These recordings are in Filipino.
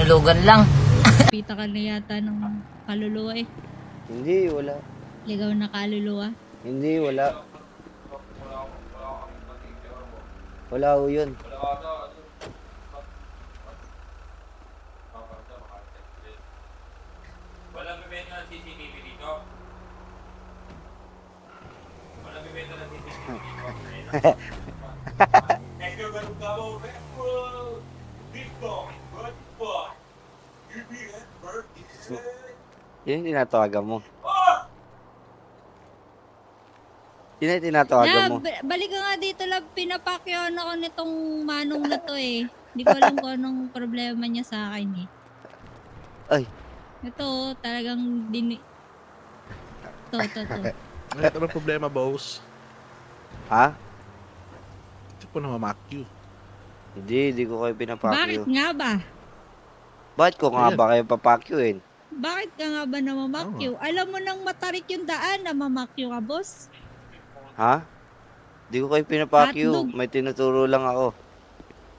tinulugan lang. Pita ka na yata ng kaluluwa eh. Hindi, wala. Ligaw na kaluluwa. Hindi, wala. Wala ho yun. Walang bibenta ng CCTV dito. Walang bibenta ng CCTV dito. Edgar Garugamo, Redwood, Dito, Goodbye. UBN birthday. Yun yung tinatawagan mo. Ah! Yun yung tinatawagan mo. Balik ka nga dito lang, pinapakyawan ako nitong manong na to eh. Hindi ko alam kung anong problema niya sa akin eh. Ay, Ito, talagang to. Ito ang problema, boss. ha? Ito po na mamakyu. Hindi ko kayo Bakit pinapakyo. nga ba? Bakit ko nga Ayan. ba kayo papakyuin? Bakit ka nga ba namamakyo? Alam mo nang matarik yung daan na mamakyo ka, boss? Ha? Hindi ko kayo pinapakyo. Hotdog. May tinuturo lang ako.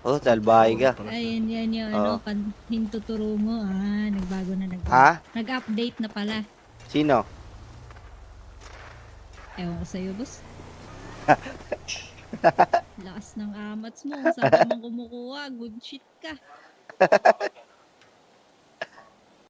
Oh, talbahay ka. Ayun, yan yung Oo. hintuturo mo. Nagbago na Ha? Nag-update na pala. Sino? Ewan ko sa'yo, boss. Lakas ng amats mo. Saan ka man kumukuha? Good shit ka.